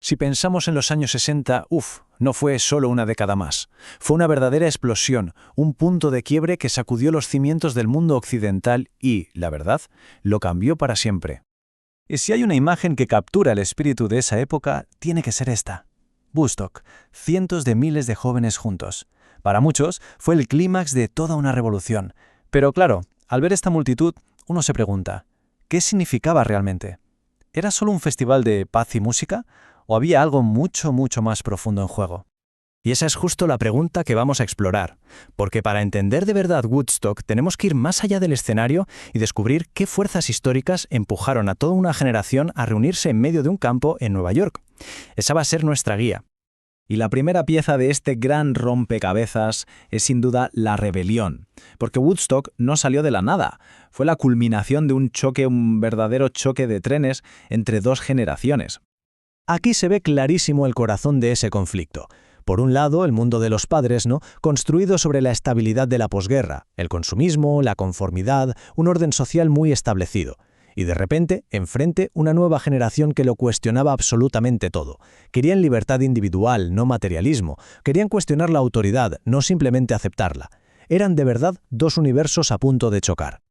Si pensamos en los años 60, no fue solo una década más. Fue una verdadera explosión, un punto de quiebre que sacudió los cimientos del mundo occidental y, la verdad, lo cambió para siempre. Y si hay una imagen que captura el espíritu de esa época, tiene que ser esta. Woodstock, cientos de miles de jóvenes juntos. Para muchos, fue el clímax de toda una revolución. Pero claro, al ver esta multitud, uno se pregunta, ¿qué significaba realmente? ¿Era solo un festival de paz y música? ¿O había algo mucho más profundo en juego? Y esa es justo la pregunta que vamos a explorar, porque para entender de verdad Woodstock tenemos que ir más allá del escenario y descubrir qué fuerzas históricas empujaron a toda una generación a reunirse en medio de un campo en Nueva York. Esa va a ser nuestra guía. Y la primera pieza de este gran rompecabezas es sin duda la rebelión, porque Woodstock no salió de la nada, fue la culminación de un verdadero choque de trenes entre dos generaciones. Aquí se ve clarísimo el corazón de ese conflicto. Por un lado, el mundo de los padres, construido sobre la estabilidad de la posguerra, el consumismo, la conformidad, un orden social muy establecido. Y de repente, enfrente, una nueva generación que lo cuestionaba absolutamente todo. Querían libertad individual, no materialismo. Querían cuestionar la autoridad, no simplemente aceptarla. Eran de verdad dos universos a punto de chocar.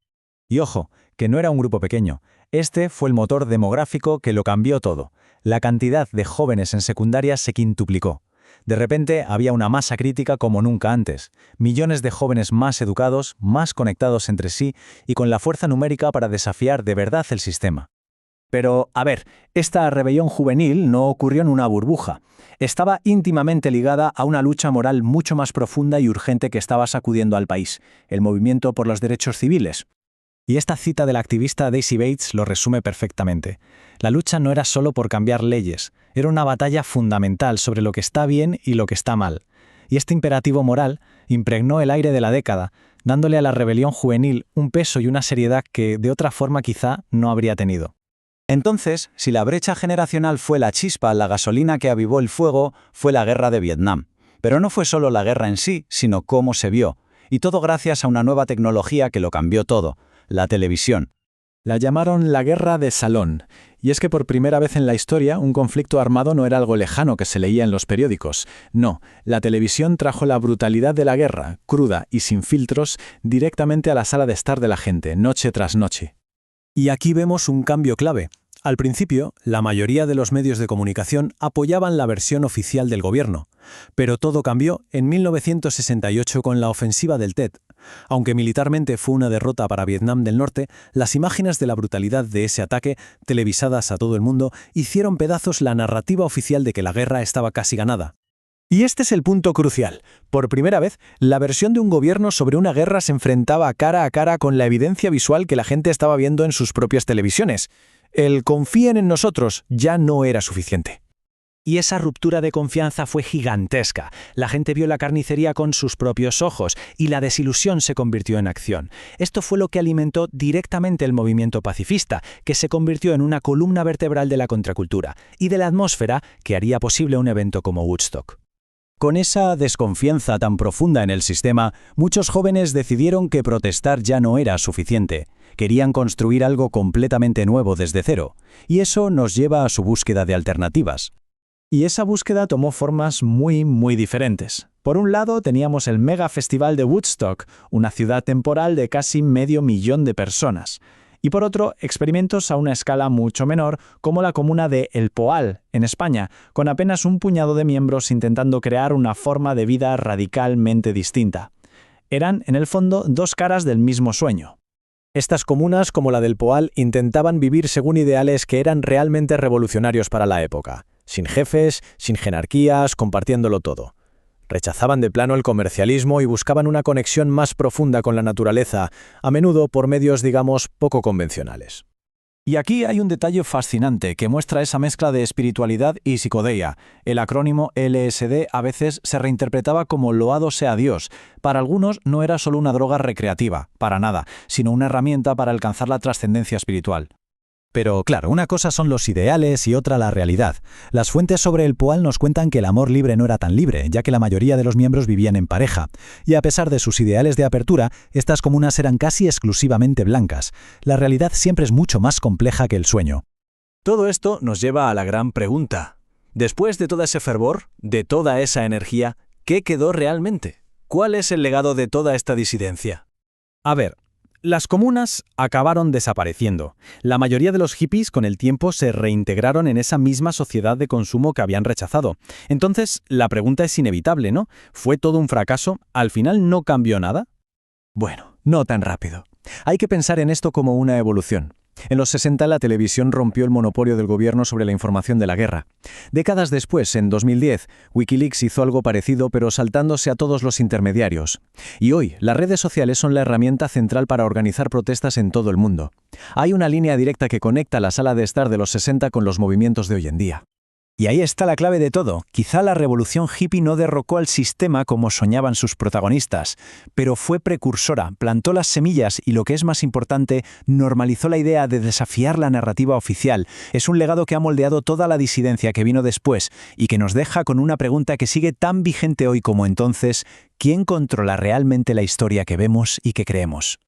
Y ojo, que no era un grupo pequeño. Este fue el motor demográfico que lo cambió todo. La cantidad de jóvenes en secundaria se quintuplicó. De repente había una masa crítica como nunca antes, millones de jóvenes más educados, más conectados entre sí y con la fuerza numérica para desafiar de verdad el sistema. Pero, esta rebelión juvenil no ocurrió en una burbuja. Estaba íntimamente ligada a una lucha moral mucho más profunda y urgente que estaba sacudiendo al país, el movimiento por los derechos civiles. Y esta cita de la activista Daisy Bates lo resume perfectamente. La lucha no era solo por cambiar leyes, era una batalla fundamental sobre lo que está bien y lo que está mal. Y este imperativo moral impregnó el aire de la década, dándole a la rebelión juvenil un peso y una seriedad que de otra forma quizá no habría tenido. Entonces, si la brecha generacional fue la chispa, la gasolina que avivó el fuego, fue la guerra de Vietnam. Pero no fue solo la guerra en sí, sino cómo se vio. Y todo gracias a una nueva tecnología que lo cambió todo. La televisión. La llamaron la guerra de salón, y es que por primera vez en la historia un conflicto armado no era algo lejano que se leía en los periódicos. No, la televisión trajo la brutalidad de la guerra, cruda y sin filtros, directamente a la sala de estar de la gente, noche tras noche. Y aquí vemos un cambio clave. Al principio, la mayoría de los medios de comunicación apoyaban la versión oficial del gobierno, pero todo cambió en 1968 con la ofensiva del Tet. Aunque militarmente fue una derrota para Vietnam del Norte, las imágenes de la brutalidad de ese ataque, televisadas a todo el mundo, hicieron pedazos la narrativa oficial de que la guerra estaba casi ganada. Y este es el punto crucial. Por primera vez, la versión de un gobierno sobre una guerra se enfrentaba cara a cara con la evidencia visual que la gente estaba viendo en sus propias televisiones. El confíen en nosotros ya no era suficiente. Y esa ruptura de confianza fue gigantesca. La gente vio la carnicería con sus propios ojos y la desilusión se convirtió en acción. Esto fue lo que alimentó directamente el movimiento pacifista, que se convirtió en una columna vertebral de la contracultura y de la atmósfera que haría posible un evento como Woodstock. Con esa desconfianza tan profunda en el sistema, muchos jóvenes decidieron que protestar ya no era suficiente. Querían construir algo completamente nuevo desde cero, y eso nos lleva a su búsqueda de alternativas. Y esa búsqueda tomó formas muy diferentes. Por un lado, teníamos el mega festival de Woodstock, una ciudad temporal de casi 500.000 de personas. Y por otro, experimentos a una escala mucho menor, como la comuna de El Poal, en España, con apenas un puñado de miembros intentando crear una forma de vida radicalmente distinta. Eran, en el fondo, dos caras del mismo sueño. Estas comunas, como la del Poal, intentaban vivir según ideales que eran realmente revolucionarios para la época. Sin jefes, sin jerarquías, compartiéndolo todo. Rechazaban de plano el comercialismo y buscaban una conexión más profunda con la naturaleza, a menudo por medios, poco convencionales. Y aquí hay un detalle fascinante que muestra esa mezcla de espiritualidad y psicodeia. El acrónimo LSD a veces se reinterpretaba como loado sea Dios. Para algunos no era solo una droga recreativa, para nada, sino una herramienta para alcanzar la trascendencia espiritual. Pero claro, una cosa son los ideales y otra la realidad. Las fuentes sobre el Poal nos cuentan que el amor libre no era tan libre, ya que la mayoría de los miembros vivían en pareja. Y a pesar de sus ideales de apertura, estas comunas eran casi exclusivamente blancas. La realidad siempre es mucho más compleja que el sueño. Todo esto nos lleva a la gran pregunta. Después de todo ese fervor, de toda esa energía, ¿qué quedó realmente? ¿Cuál es el legado de toda esta disidencia? A ver, las comunas acabaron desapareciendo. La mayoría de los hippies con el tiempo se reintegraron en esa misma sociedad de consumo que habían rechazado. Entonces, la pregunta es inevitable, ¿no? ¿Fue todo un fracaso? ¿Al final no cambió nada? Bueno, no tan rápido. Hay que pensar en esto como una evolución. En los 60 la televisión rompió el monopolio del gobierno sobre la información de la guerra. Décadas después, en 2010, Wikileaks hizo algo parecido pero saltándose a todos los intermediarios. Y hoy, las redes sociales son la herramienta central para organizar protestas en todo el mundo. Hay una línea directa que conecta la sala de estar de los 60 con los movimientos de hoy en día. Y ahí está la clave de todo. Quizá la revolución hippie no derrocó al sistema como soñaban sus protagonistas, pero fue precursora, plantó las semillas y, lo que es más importante, normalizó la idea de desafiar la narrativa oficial. Es un legado que ha moldeado toda la disidencia que vino después y que nos deja con una pregunta que sigue tan vigente hoy como entonces: ¿quién controla realmente la historia que vemos y que creemos?